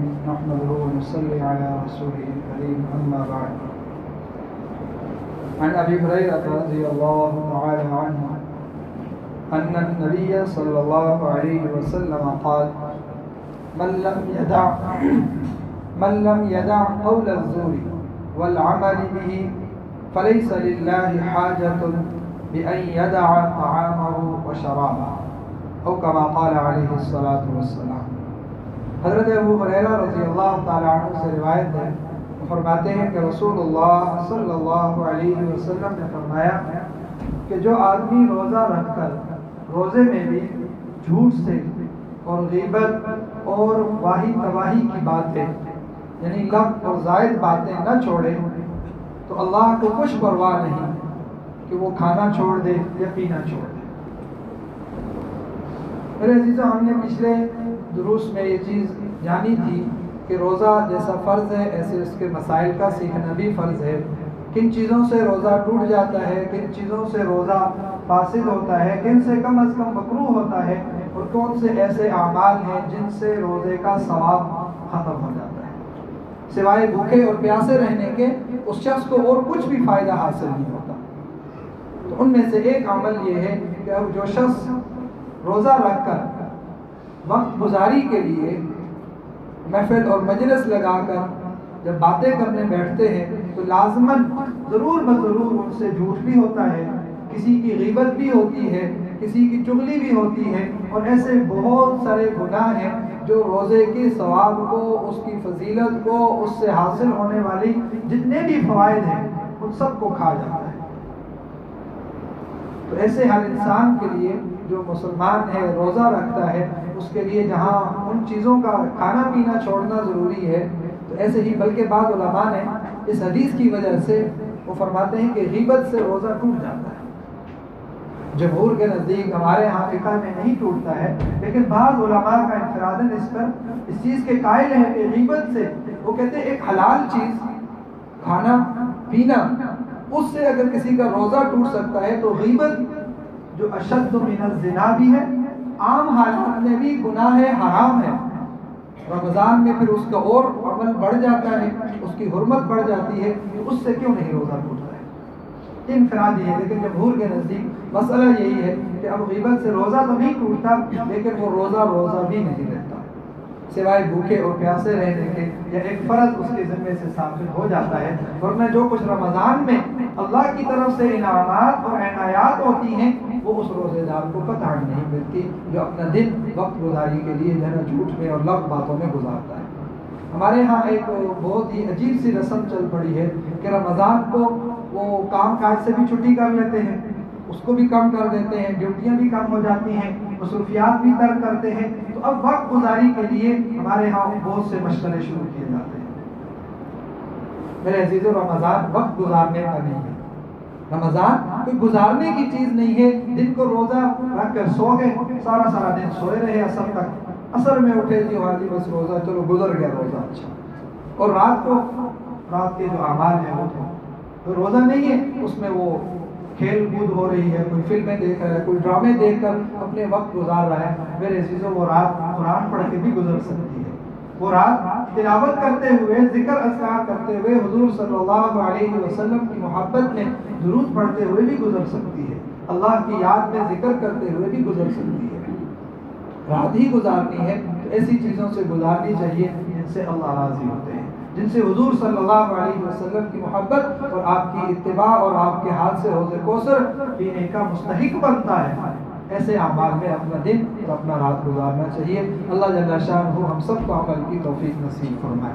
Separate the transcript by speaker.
Speaker 1: نحمده ونصلي على رسوله الكريم أما بعد. عن أبي هريرة رضي الله تعالى عنه أن النبي صلى الله عليه وسلم قال: من لم يدع قول الزور والعمل به فليس لله حاجة بأن يدع طعامه وشرابه، أو كما قال عليه الصلاة والسلام. حضرت ابو ہریرہ رضی اللہ تعالیٰ عنہ سے روایت ہے، وہ فرماتے ہیں کہ رسول اللہ صلی اللہ علیہ وسلم نے فرمایا کہ جو آدمی روزہ رکھ کر روزے میں بھی جھوٹ سے اور غیبت اور واہی تباہی کی باتیں یعنی لغو اور زائد باتیں نہ چھوڑے تو اللہ کو کچھ پرواہ نہیں کہ وہ کھانا چھوڑ دے یا پینا چھوڑ دے. میرے عزیزوں، ہم نے پچھلے دروس میں یہ چیز جانی تھی کہ روزہ جیسا فرض ہے ایسے اس کے مسائل کا سیکھنا بھی فرض ہے. کن چیزوں سے روزہ ٹوٹ جاتا ہے، کن چیزوں سے روزہ فاسد ہوتا ہے، کن سے کم از کم مکروہ ہوتا ہے، اور کون سے ایسے اعمال ہیں جن سے روزے کا ثواب ختم ہو جاتا ہے. سوائے بھوکے اور پیاسے رہنے کے اس شخص کو اور کچھ بھی فائدہ حاصل نہیں ہوتا. تو ان میں سے ایک عمل یہ ہے کہ اب جو شخص روزہ رکھ کر وقت گزاری کے لیے محفل اور مجلس لگا کر جب باتیں کرنے بیٹھتے ہیں تو لازماً ضرور بضرور ان سے جھوٹ بھی ہوتا ہے، کسی کی غیبت بھی ہوتی ہے، کسی کی چغلی بھی ہوتی ہے، اور ایسے بہت سارے گناہ ہیں جو روزے کے ثواب کو، اس کی فضیلت کو، اس سے حاصل ہونے والی جتنے بھی فوائد ہیں ان سب کو کھا جاتا ہے. تو ایسے ہر انسان کے لیے جو مسلمان ہے روزہ رکھتا ہے اس کے لیے جہاں ان چیزوں کا کھانا پینا چھوڑنا ضروری ہے، تو ایسے ہی بلکہ بعض علماء نے اس حدیث کی وجہ سے وہ فرماتے ہیں کہ غیبت سے روزہ ٹوٹ جاتا ہے. جمہور کے نزدیک ہمارے ہاں فقہ میں نہیں ٹوٹتا ہے، لیکن بعض علماء کا انفراداً اس چیز کے قائل ہے کہ غیبت سے، وہ کہتے ہیں ایک حلال چیز کھانا پینا اس سے اگر کسی کا روزہ ٹوٹ سکتا ہے تو غیبت جو اشد من الزنا بھی ہے، عام حالات میں بھی گناہ حرام ہے، رمضان میں پھر اس کا اور عمل بڑھ جاتا ہے، اس کی حرمت بڑھ جاتی ہے، اس سے کیوں نہیں روزہ ٹوٹتا ہے؟ انفرادی ہے، لیکن جمہور کے نزدیک مسئلہ یہی ہے کہ اب غیبت سے روزہ تو نہیں ٹوٹتا، لیکن وہ روزہ بھی نہیں رہتا، سوائے بھوکے اور پیاسے رہنے کے، یا ایک فرض اس کے ذمے سے ثابت ہو جاتا ہے. ورنہ جو کچھ رمضان میں اللہ کی طرف سے انعامات اور عنایات ہوتی ہیں وہ اس روزے دار کو قطعاً نہیں ملتی جو اپنا دن وقت گزاری کے لیے جھوٹ میں اور لغو باتوں میں گزارتا ہے. ہمارے ہاں ایک بہت ہی عجیب سی رسم چل پڑی ہے کہ رمضان کو وہ کام کاج سے بھی چھٹی کر لیتے ہیں، اس کو بھی کم کر دیتے ہیں، ڈیوٹیاں بھی کم ہو جاتی ہیں، مصروفیات بھی ترک کرتے ہیں، تو اب وقت گزاری کے لیے ہمارے ہاں بہت سے مشغلے شروع کیے جاتے ہیں. میرے عزیزو، رمضان وقت گزارنے کا نہیں ہے، رمضان کوئی گزارنے کی چیز نہیں ہے. دن کو روزہ رکھ کر سو گئے، سارا دن سوئے رہے عصر تک، عصر میں اٹھے جی ہاں جی بس روزہ چلو گزر گیا روزہ اچھا، اور رات کے جو اعمال ہیں وہ تو روزہ نہیں ہے، اس میں وہ کھیل کود ہو رہی ہے، کوئی فلمیں دیکھ رہا ہے، کوئی ڈرامے دیکھ کر اپنے وقت گزار رہا ہے. میرے عزیزوں، وہ رات قرآن پڑھ کے بھی گزر سکتی ہے، وہ رات تلاوت کرتے ہوئے، ذکر اذکار کرتے ہوئے، حضور صلی اللہ علیہ وسلم کی محبت میں درود پڑھتے ہوئے بھی گزر سکتی ہے، اللہ کی یاد میں ذکر کرتے ہوئے بھی گزر سکتی ہے. رات ہی گزارنی ہے تو ایسی چیزوں سے گزارنی چاہیے جن سے اللہ راضی ہوتے ہیں، جن سے حضور صلی اللہ علیہ وسلم کی محبت اور آپ کی اتباع اور آپ کے ہاتھ سے حوض کوثر پینے کا مستحق بنتا ہے. ایسے اعمال میں اپنا دن اور اپنا رات گزارنا چاہیے. اللہ جل شانہ ہم سب کو عمل کی توفیق نصیب فرمائے.